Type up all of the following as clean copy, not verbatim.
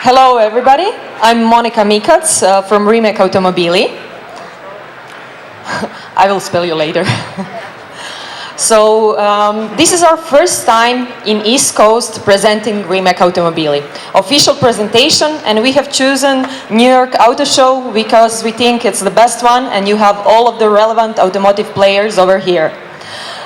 Hello everybody, I'm Monika Mikac from Rimac Automobili. I will spell you later. So this is our first time in East Coast presenting Rimac Automobili. Official presentation, and we have chosen New York Auto Show because we think it's the best one and you have all of the relevant automotive players over here.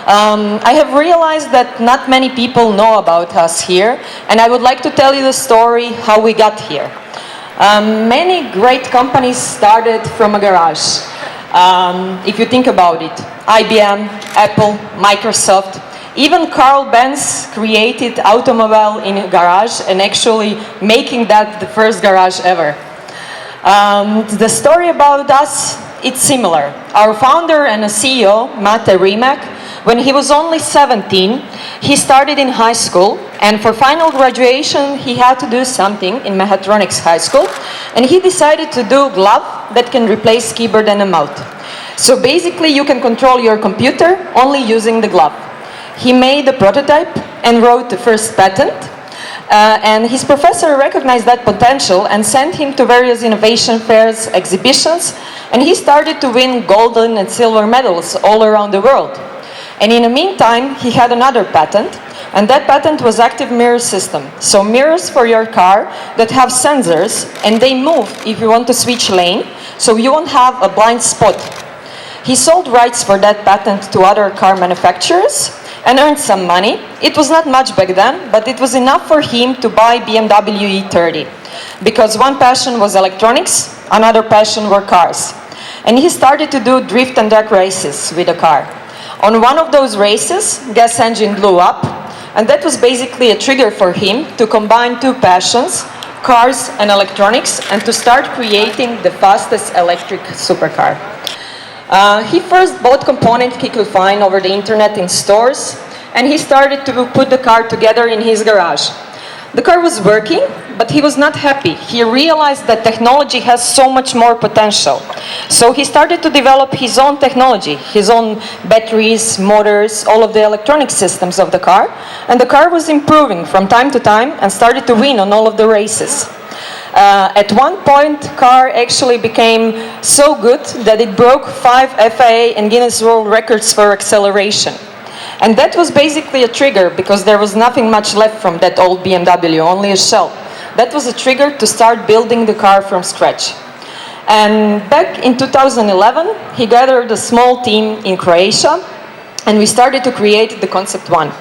I have realized that not many people know about us here, and I would like to tell you the story how we got here. Many great companies started from a garage. If you think about it, IBM, Apple, Microsoft, even Carl Benz created automobile in a garage and actually making that the first garage ever. The story about us, it's similar. Our founder and CEO, Mate Rimac, when he was only 17, he started in high school, and for final graduation he had to do something in Mechatronics High School, and he decided to do a glove that can replace keyboard and a mouse. So basically you can control your computer only using the glove. He made a prototype and wrote the first patent, and his professor recognized that potential and sent him to various innovation fairs, exhibitions, and he started to win golden and silver medals all around the world. And in the meantime, he had another patent, and that patent was active mirror system. So mirrors for your car that have sensors, and they move if you want to switch lane, so you won't have a blind spot. He sold rights for that patent to other car manufacturers and earned some money. It was not much back then, but it was enough for him to buy BMW E30. Because one passion was electronics, another passion were cars. And he started to do drift and drag races with the car. On one of those races, gas engine blew up, and that was basically a trigger for him to combine two passions, cars and electronics, and to start creating the fastest electric supercar. He first bought components he could find over the internet in stores, and he started to put the car together in his garage. The car was working, but he was not happy. He realized that technology has so much more potential. So he started to develop his own technology, his own batteries, motors, all of the electronic systems of the car. And the car was improving from time to time and started to win on all of the races. At one point, car actually became so good that it broke 5 FIA and Guinness World Records for acceleration. And that was basically a trigger because there was nothing much left from that old BMW, only a shell. That was a trigger to start building the car from scratch. And back in 2011, he gathered a small team in Croatia, and we started to create the Concept One.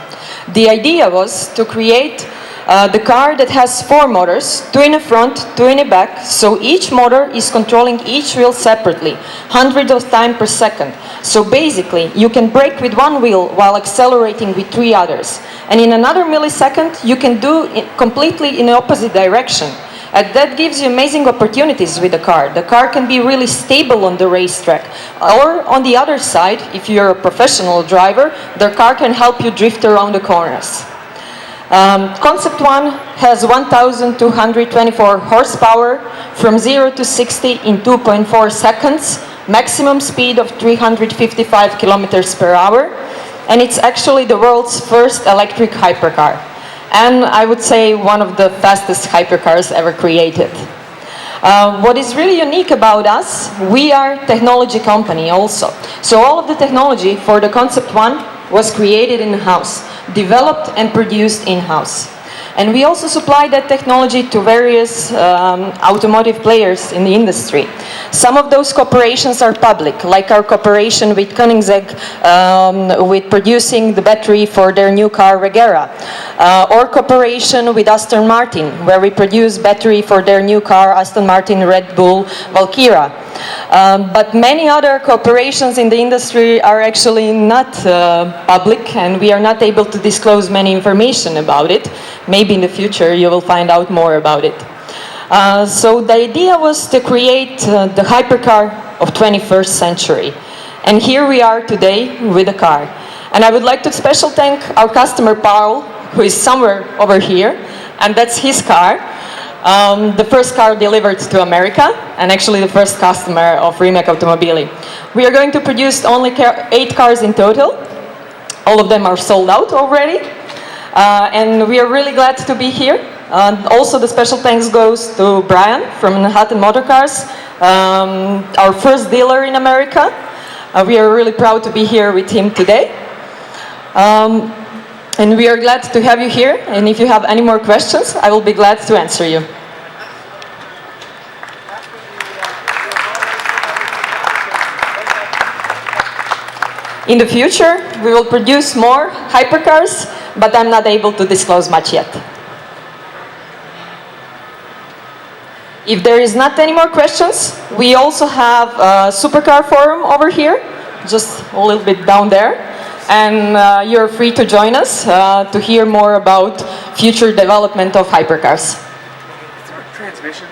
The idea was to create the car that has 4 motors, 2 in the front, 2 in the back, so each motor is controlling each wheel separately, hundreds of times per second. So basically, you can brake with one wheel while accelerating with 3 others. And in another millisecond, you can do it completely in the opposite direction. And that gives you amazing opportunities with the car. The car can be really stable on the racetrack. Or on the other side, if you're a professional driver, the car can help you drift around the corners. Concept One has 1,224 horsepower from 0 to 60 in 2.4 seconds, maximum speed of 355 kilometers per hour, and it's actually the world's first electric hypercar. And I would say one of the fastest hypercars ever created. What is really unique about us, we are a technology company also. So all of the technology for the Concept One was created in-house, developed and produced in-house. And we also supply that technology to various automotive players in the industry. Some of those corporations are public, like our cooperation with Koenigsegg with producing the battery for their new car Regera, or cooperation with Aston Martin, where we produce battery for their new car Aston Martin Red Bull Valkyra. But many other corporations in the industry are actually not public, and we are not able to disclose many information about it. Maybe in the future you will find out more about it. So the idea was to create the hypercar of 21st century. And here we are today with a car. And I would like to special thank our customer Paul, who is somewhere over here, and that's his car. The first car delivered to America, and actually the first customer of Rimac Automobili. We are going to produce only 8 cars in total. All of them are sold out already. And we are really glad to be here. Also, the special thanks goes to Brian from Manhattan Motor Cars, our first dealer in America. We are really proud to be here with him today. And we are glad to have you here. And if you have any more questions, I will be glad to answer you. In the future, we will produce more hypercars, but I'm not able to disclose much yet. If there is not any more questions, we also have a supercar forum over here, just a little bit down there. And you're free to join us to hear more about future development of hypercars. Is there a transmission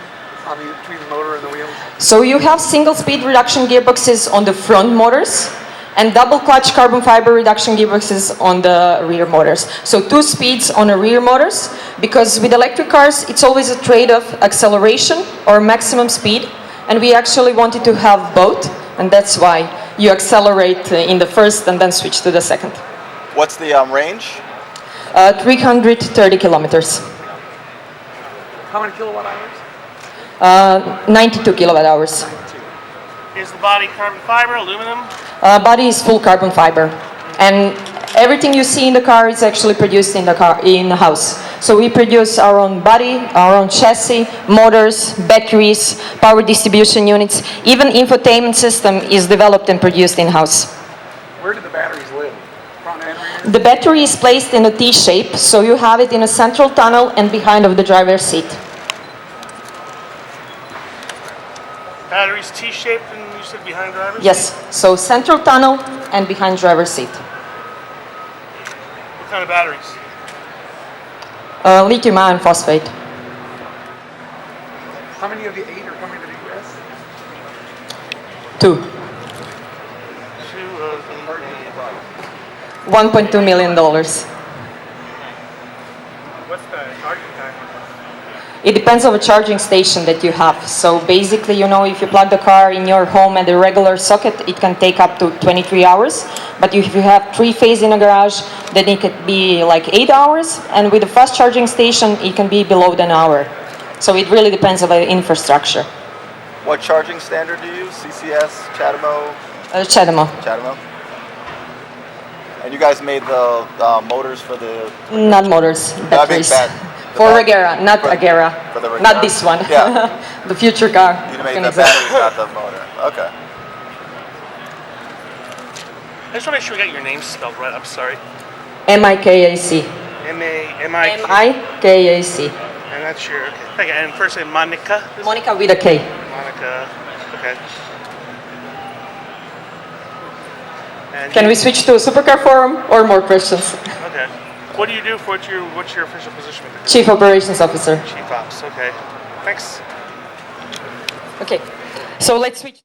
between the motor and the wheels? So you have single-speed reduction gearboxes on the front motors and double-clutch carbon fiber reduction gearboxes on the rear motors. So 2 speeds on the rear motors, because with electric cars, it's always a trade-off acceleration or maximum speed, and we actually wanted to have both, and that's why you accelerate in the first and then switch to the second. What's the range? 330 kilometers. How many kilowatt hours? 92 kilowatt hours. Is the body carbon fiber, aluminum? Body is full carbon fiber, and everything you see in the car is actually produced in the house. So we produce our own body, our own chassis, motors, batteries, power distribution units. Even infotainment system is developed and produced in-house. Where do the batteries live? Front and rear? The battery is placed in a T-shape, so you have it in a central tunnel and behind of the driver's seat. Batteries T-shaped and you said behind drivers? Yes, so central tunnel and behind driver's seat. What kind of batteries? Lithium iron phosphate. How many of the 8 are coming to the U.S.? 2. 2 of the... $1.2 million. What's the charging time? It depends on the charging station that you have. So basically, you know, if you plug the car in your home at a regular socket, it can take up to 23 hours. But if you have 3-phase in a garage, then it could be like 8 hours. And with a fast charging station, it can be below an hour. So it really depends on the infrastructure. What charging standard do you use? CCS, CHAdeMO? CHAdeMO. CHAdeMO? And you guys made the motors for the... Not motors, batteries. For Regera, not Agera. For the Regera. Not this one. Yeah. The future car. You made the batteries, not the motor. Okay. I just want to make sure we got your name spelled right. I'm sorry. M-I-K-A-C. M-A-M-I-K. M-I-K-A-C. And that's your... Okay. Thank you. And first name, Monica? Monica with a K. Monica. Okay. And Can we switch to a supercar forum or more questions? Okay. What do you do for what's your official position with the Chief Operations Officer. Chief Ops? Okay. Thanks. Okay, so let's switch.